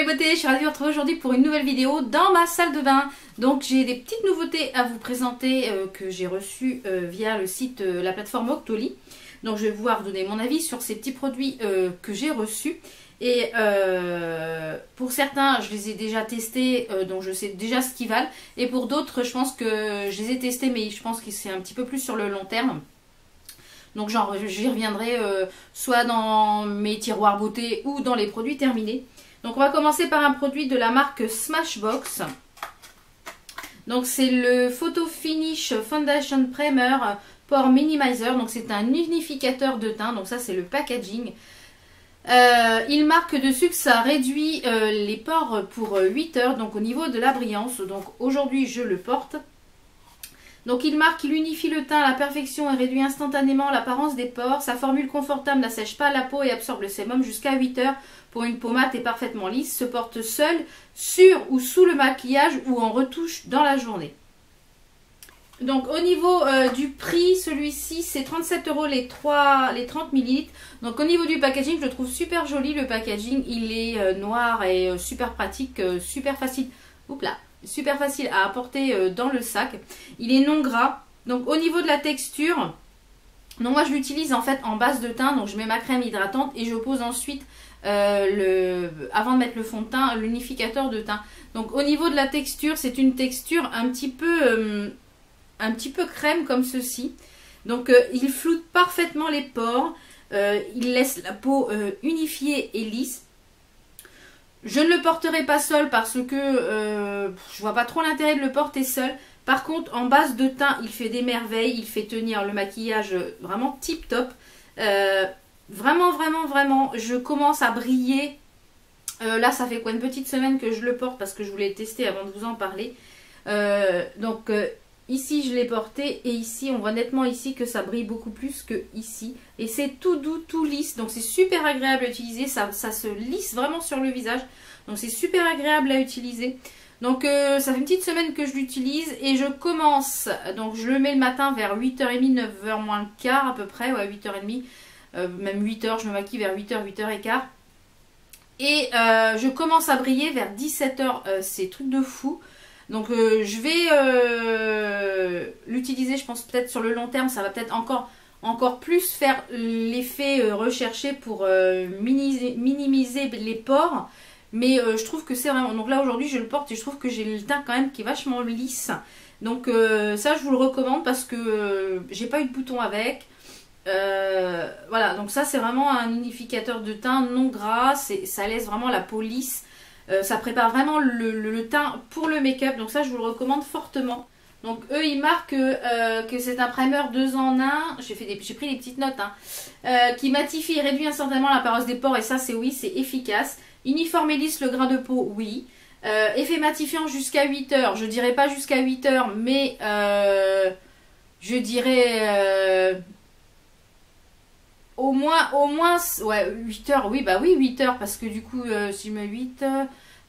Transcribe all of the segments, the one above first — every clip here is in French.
beauté, je suis ravie de vous retrouver aujourd'hui pour une nouvelle vidéo dans ma salle de bain. Donc j'ai des petites nouveautés à vous présenter que j'ai reçues via le site, la plateforme Octoly. Donc je vais pouvoir vous donner mon avis sur ces petits produits que j'ai reçus. Et pour certains, je les ai déjà testés, donc je sais déjà ce qu'ils valent. Et pour d'autres, je pense que je les ai testés, mais je pense que c'est un petit peu plus sur le long terme. Donc j'y reviendrai soit dans mes tiroirs beauté ou dans les produits terminés. Donc on va commencer par un produit de la marque Smashbox. Donc c'est le Photo Finish Foundation Primer Pore Minimizer. Donc c'est un unificateur de teint. Donc ça c'est le packaging. Il marque dessus que ça réduit les pores pour 8 heures. Donc au niveau de la brillance. Donc aujourd'hui je le porte. Donc il marque qu'il unifie le teint à la perfection et réduit instantanément l'apparence des pores. Sa formule confortable n'assèche pas la peau et absorbe le sébum jusqu'à 8 heures pour une peau mate et parfaitement lisse. Se porte seul, sur ou sous le maquillage ou en retouche dans la journée. Donc au niveau du prix, celui-ci c'est 37 € les 30 ml. Donc au niveau du packaging, je le trouve super joli le packaging. Il est noir et super pratique, super facile. Oups là. Super facile à apporter dans le sac. Il est non gras. Donc au niveau de la texture, donc moi je l'utilise en fait en base de teint. Donc je mets ma crème hydratante et je pose ensuite avant de mettre le fond de teint, l'unificateur de teint. Donc au niveau de la texture, c'est une texture un petit peu crème comme ceci. Donc il floute parfaitement les pores. Il laisse la peau unifiée et lisse. Je ne le porterai pas seul parce que je vois pas trop l'intérêt de le porter seul. Par contre, en base de teint, il fait des merveilles. Il fait tenir le maquillage vraiment tip top. Vraiment, je commence à briller. Là, ça fait quoi, une petite semaine que je le porte parce que je voulais le tester avant de vous en parler. Ici, je l'ai porté et ici, on voit nettement ici que ça brille beaucoup plus que ici. Et c'est tout doux, tout lisse. Donc, c'est super agréable à utiliser. Ça se lisse vraiment sur le visage. Donc, c'est super agréable à utiliser. Donc, ça fait une petite semaine que je l'utilise et je commence. Donc, je le mets le matin vers 8h30, 9h moins le quart à peu près. Ouais, 8h30, même 8h. Je me maquille vers 8h, 8h15. Et je commence à briller vers 17h. C'est truc de fou. Donc je vais l'utiliser, je pense peut-être sur le long terme, ça va peut-être encore plus faire l'effet recherché pour minimiser les pores. Mais je trouve que c'est vraiment... Donc là aujourd'hui je le porte et je trouve que j'ai le teint quand même qui est vachement lisse. Donc ça je vous le recommande parce que j'ai pas eu de boutons avec. Voilà, donc ça c'est vraiment un unificateur de teint non gras, ça laisse vraiment la peau lisse. Ça prépare vraiment le teint pour le make-up. Donc ça, je vous le recommande fortement. Donc eux, ils marquent que c'est un primer 2 en 1. J'ai pris des petites notes. Hein, qui matifie et réduit instantanément l'apparence des pores. Et ça, c'est oui, c'est efficace. Uniforme et lisse le grain de peau, oui. Effet matifiant jusqu'à 8 heures. Je dirais pas jusqu'à 8 heures, mais je dirais... Au moins, ouais, 8 heures, oui, bah oui, 8 heures, parce que du coup, si je mets 8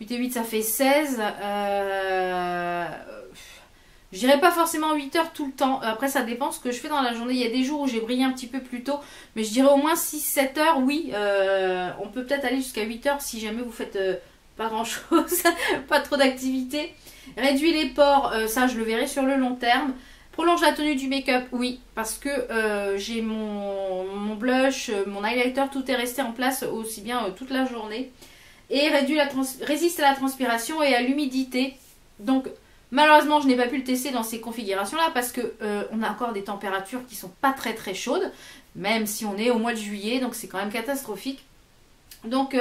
et 8, ça fait 16. Je dirais pas forcément 8 heures tout le temps. Après, ça dépend ce que je fais dans la journée. Il y a des jours où j'ai brillé un petit peu plus tôt, mais je dirais au moins 6-7 heures, oui. On peut peut-être aller jusqu'à 8 heures si jamais vous faites pas grand-chose, pas trop d'activité. Réduit les pores, ça, je le verrai sur le long terme. Prolonge la tenue du make-up, oui, parce que j'ai mon blush, mon highlighter, tout est resté en place aussi bien toute la journée. Et résiste à la transpiration et à l'humidité. Donc, malheureusement, je n'ai pas pu le tester dans ces configurations-là parce que on a encore des températures qui sont pas très chaudes, même si on est au mois de juillet, donc c'est quand même catastrophique. Donc,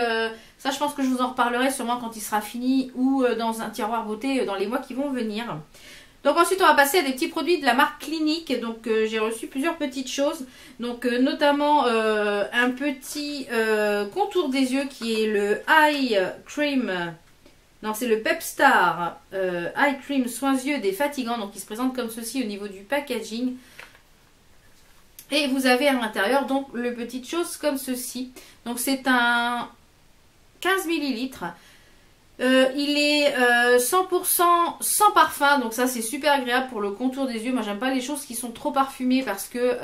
ça, je pense que je vous en reparlerai sûrement quand il sera fini ou dans un tiroir beauté dans les mois qui vont venir. Donc ensuite on va passer à des petits produits de la marque Clinique. Donc j'ai reçu plusieurs petites choses. Donc notamment un petit contour des yeux qui est le Eye Cream. Non, c'est le Pepstar Eye Cream Soins Yeux défatigant. Donc il se présente comme ceci au niveau du packaging. Et vous avez à l'intérieur donc le petite chose comme ceci. Donc c'est un 15 ml. Il est 100% sans parfum, donc ça c'est super agréable pour le contour des yeux. Moi j'aime pas les choses qui sont trop parfumées parce que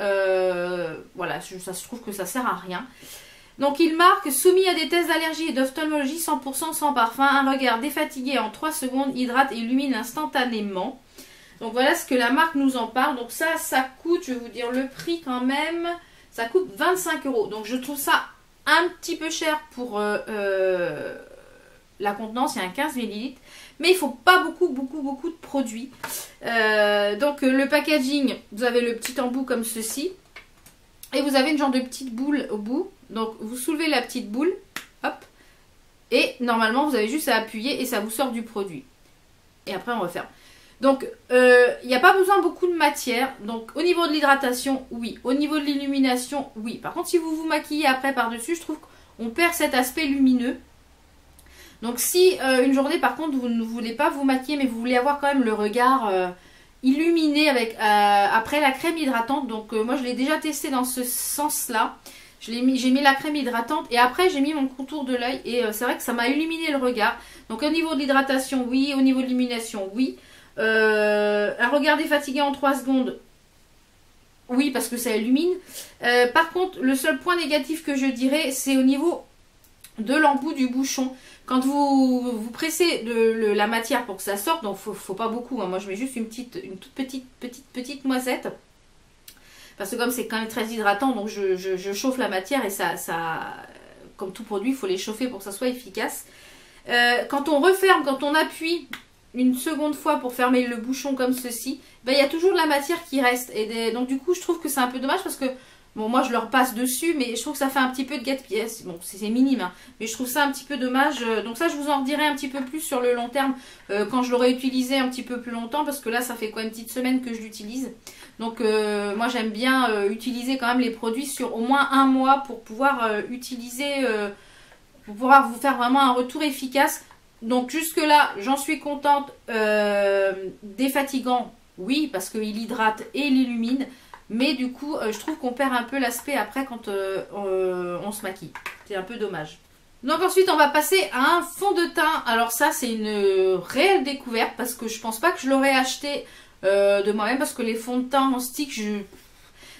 voilà, ça se trouve que ça sert à rien. Donc il marque soumis à des tests d'allergie et d'ophtalmologie 100% sans parfum, un regard défatigué en 3 secondes, hydrate et illumine instantanément. Donc voilà ce que la marque nous en parle. Donc ça coûte, je vais vous dire le prix quand même, ça coûte 25 €. Donc je trouve ça un petit peu cher pour la contenance, il y a un 15 ml. Mais il ne faut pas beaucoup de produits. Donc le packaging, vous avez le petit embout comme ceci. Et vous avez une genre de petite boule au bout. Donc vous soulevez la petite boule. Hop. Et normalement vous avez juste à appuyer et ça vous sort du produit. Et après on referme. Donc il n'y a pas besoin beaucoup de matière. Donc au niveau de l'hydratation, oui. Au niveau de l'illumination, oui. Par contre si vous vous maquillez après par-dessus, je trouve qu'on perd cet aspect lumineux. Donc si une journée par contre vous ne voulez pas vous maquiller mais vous voulez avoir quand même le regard illuminé avec après la crème hydratante. Donc moi je l'ai déjà testé dans ce sens là. J'ai mis la crème hydratante et après j'ai mis mon contour de l'œil et c'est vrai que ça m'a illuminé le regard. Donc au niveau de l'hydratation oui, au niveau de l'illumination oui. Un regard défatigué en 3 secondes. Oui parce que ça illumine. Par contre le seul point négatif que je dirais c'est au niveau de l'embout du bouchon. Quand vous pressez la matière pour que ça sorte, donc faut pas beaucoup, hein. Moi je mets juste une toute petite noisette. Parce que comme c'est quand même très hydratant, donc je chauffe la matière et ça, comme tout produit, il faut les chauffer pour que ça soit efficace. Quand on referme, quand on appuie une seconde fois pour fermer le bouchon comme ceci, ben, il y a toujours de la matière qui reste. Et donc du coup je trouve que c'est un peu dommage parce que bon, moi je le repasse dessus, mais je trouve que ça fait un petit peu de gaspillage. Bon, c'est minime, hein, mais je trouve ça un petit peu dommage. Donc ça, je vous en redirai un petit peu plus sur le long terme quand je l'aurai utilisé un petit peu plus longtemps, parce que là, ça fait quoi, une petite semaine que je l'utilise. Donc moi, j'aime bien utiliser quand même les produits sur au moins un mois pour pouvoir pour pouvoir vous faire vraiment un retour efficace. Donc jusque là, j'en suis contente. Défatigant, oui, parce qu'il hydrate et il illumine. Mais du coup, je trouve qu'on perd un peu l'aspect après quand on se maquille. C'est un peu dommage. Donc ensuite, on va passer à un fond de teint. Alors ça, c'est une réelle découverte parce que je pense pas que je l'aurais acheté de moi-même parce que les fonds de teint en stick,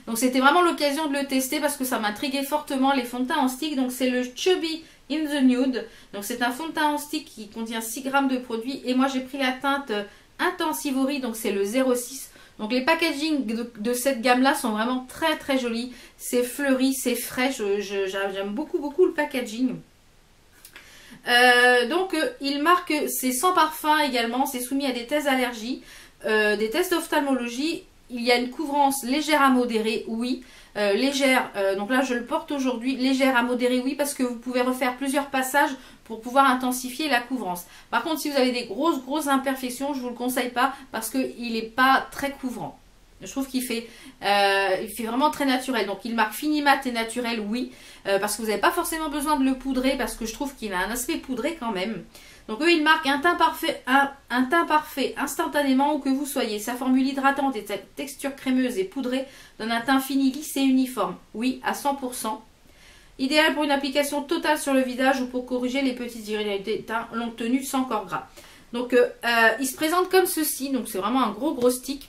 donc c'était vraiment l'occasion de le tester parce que ça m'intriguait fortement les fonds de teint en stick. Donc c'est le Chubby in the Nude. Donc c'est un fond de teint en stick qui contient 6 grammes de produit. Et moi, j'ai pris la teinte Intensivory, donc c'est le 06. Donc les packaging de cette gamme là sont vraiment très jolis. C'est fleuri, c'est frais. J'aime beaucoup le packaging. Donc il marque c'est sans parfum également. C'est soumis à des tests d'allergie, des tests d'ophtalmologie. Il y a une couvrance légère à modérée, oui. Légère, donc là je le porte aujourd'hui. Légère à modérée, oui, parce que vous pouvez refaire plusieurs passages pour pouvoir intensifier la couvrance. Par contre, si vous avez des grosses imperfections, je ne vous le conseille pas parce qu'il n'est pas très couvrant. Je trouve qu'il fait vraiment très naturel. Donc il marque fini mat et naturel, oui, parce que vous n'avez pas forcément besoin de le poudrer parce que je trouve qu'il a un aspect poudré quand même. Donc eux, il marque un teint parfait instantanément où que vous soyez. Sa formule hydratante et sa texture crémeuse et poudrée donne un teint fini, lisse et uniforme. Oui, à 100%. Idéal pour une application totale sur le visage ou pour corriger les petites irrégularités de teint longue tenue sans corps gras. Donc il se présente comme ceci. Donc c'est vraiment un gros stick.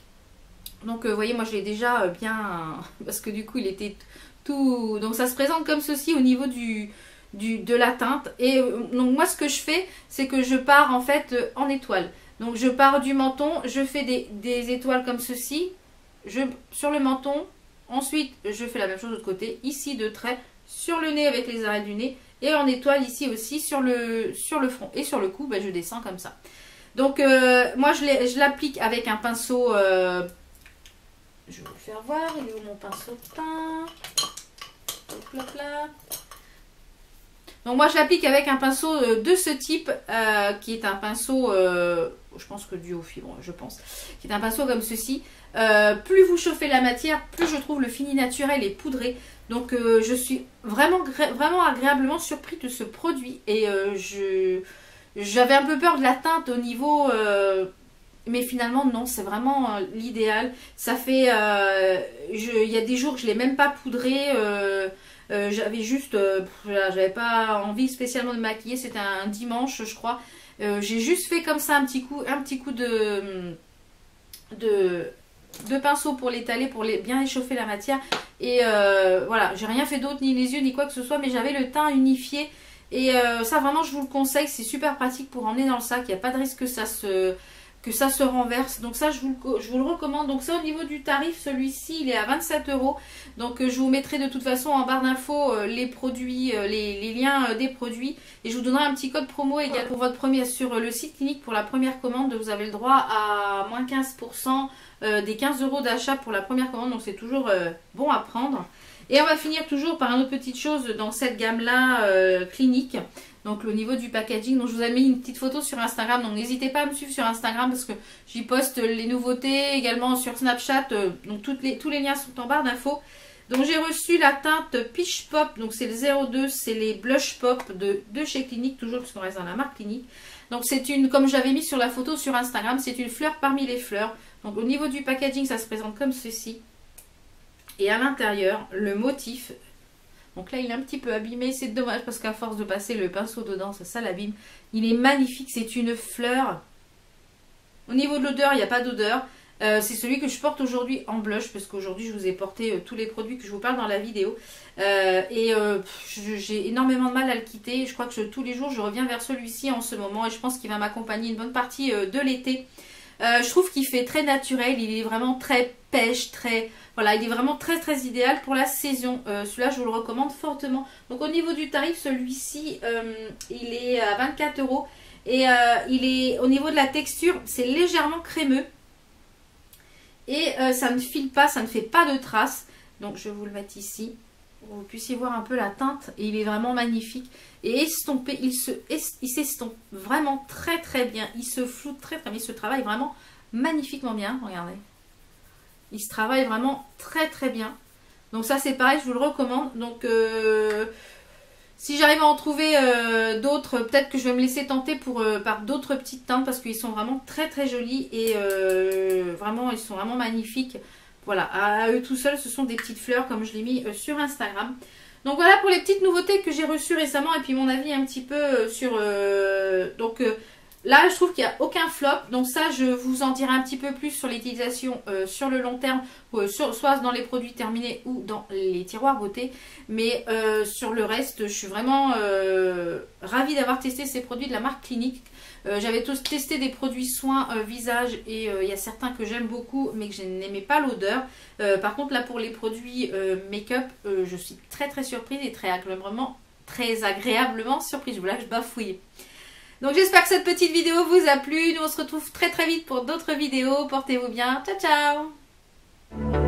Donc vous voyez, moi je l'ai déjà bien... parce que du coup il était tout... Donc ça se présente comme ceci au niveau de la teinte. Et donc moi ce que je fais, c'est que je pars en fait en étoile. Donc je pars du menton, je fais des étoiles comme ceci. Sur le menton. Ensuite je fais la même chose de l'autre côté. Ici 2 traits. Sur le nez avec les arêtes du nez et en étoile ici aussi sur le front et sur le cou, ben, je descends comme ça. Donc moi je l'applique avec un pinceau, je vais vous le faire voir, il est où mon pinceau de teint? Hop, hop, là. Donc moi je l'applique avec un pinceau de ce type qui est un pinceau, je pense que dû au fibre, je pense, qui est un pinceau comme ceci. Plus vous chauffez la matière, plus je trouve le fini naturel et poudré. Donc je suis vraiment agréablement surpris de ce produit. Et j'avais un peu peur de la teinte au niveau... mais finalement non, c'est vraiment l'idéal. Ça fait... il y a des jours que je ne l'ai même pas poudré. J'avais juste... j'avais pas envie spécialement de maquiller. C'était un dimanche, je crois. J'ai juste fait comme ça un petit coup de deux pinceaux pour l'étaler, pour bien échauffer la matière. Et voilà, j'ai rien fait d'autre, ni les yeux, ni quoi que ce soit, mais j'avais le teint unifié. Et ça, vraiment, je vous le conseille, c'est super pratique pour emmener dans le sac. Il n'y a pas de risque que ça se renverse. Donc ça, je vous le recommande. Donc ça, au niveau du tarif, celui-ci, il est à 27 €. Donc je vous mettrai de toute façon en barre d'infos les produits, les liens des produits. Et je vous donnerai un petit code promo également pour votre premier sur le site Clinique pour la première commande. Vous avez le droit à moins 15% des 15 € d'achat pour la première commande. Donc c'est toujours bon à prendre. Et on va finir toujours par une autre petite chose dans cette gamme-là Clinique. Donc au niveau du packaging, donc je vous ai mis une petite photo sur Instagram. Donc n'hésitez pas à me suivre sur Instagram parce que j'y poste les nouveautés également sur Snapchat. Donc tous les liens sont en barre d'infos. Donc j'ai reçu la teinte Peach Pop. Donc c'est le 02, c'est les Blush Pop de chez Clinique, toujours parce qu'on reste dans la marque Clinique. Donc c'est une, comme j'avais mis sur la photo sur Instagram, c'est une fleur parmi les fleurs. Donc au niveau du packaging, ça se présente comme ceci. Et à l'intérieur, le motif, donc là il est un petit peu abîmé, c'est dommage parce qu'à force de passer le pinceau dedans, ça l'abîme. Il est magnifique, c'est une fleur. Au niveau de l'odeur, il n'y a pas d'odeur. C'est celui que je porte aujourd'hui en blush parce qu'aujourd'hui je vous ai porté tous les produits que je vous parle dans la vidéo. J'ai énormément de mal à le quitter. Je crois que tous les jours je reviens vers celui-ci en ce moment et je pense qu'il va m'accompagner une bonne partie de l'été. Je trouve qu'il fait très naturel, il est vraiment très pêche, voilà, il est vraiment très très idéal pour la saison. Celui-là, je vous le recommande fortement. Donc au niveau du tarif, celui-ci, il est à 24 € et il est au niveau de la texture, c'est légèrement crémeux et ça ne file pas, ça ne fait pas de traces. Donc je vais vous le mettre ici pour que vous puissiez voir un peu la teinte et il est vraiment magnifique. Et estompé, il s'estompe vraiment très très bien. Il se floute très très bien. Il se travaille vraiment magnifiquement bien. Regardez. Il se travaille vraiment très très bien. Donc ça c'est pareil, je vous le recommande. Donc si j'arrive à en trouver d'autres, peut-être que je vais me laisser tenter par d'autres petites teintes parce qu'ils sont vraiment très très jolis. Et vraiment, ils sont vraiment magnifiques. Voilà, à eux tout seuls, ce sont des petites fleurs comme je l'ai mis sur Instagram. Donc voilà pour les petites nouveautés que j'ai reçues récemment et puis mon avis un petit peu sur... là je trouve qu'il n'y a aucun flop. Donc ça je vous en dirai un petit peu plus sur l'utilisation sur le long terme. Soit dans les produits terminés ou dans les tiroirs beauté. Mais sur le reste je suis vraiment ravie d'avoir testé ces produits de la marque Clinique. J'avais testé des produits soins visage et il y a certains que j'aime beaucoup mais que je n'aimais pas l'odeur. Par contre là pour les produits make-up, je suis très très surprise et très agréablement surprise. Je voulais que je bafouille. Donc j'espère que cette petite vidéo vous a plu. Nous on se retrouve très très vite pour d'autres vidéos. Portez-vous bien. Ciao ciao.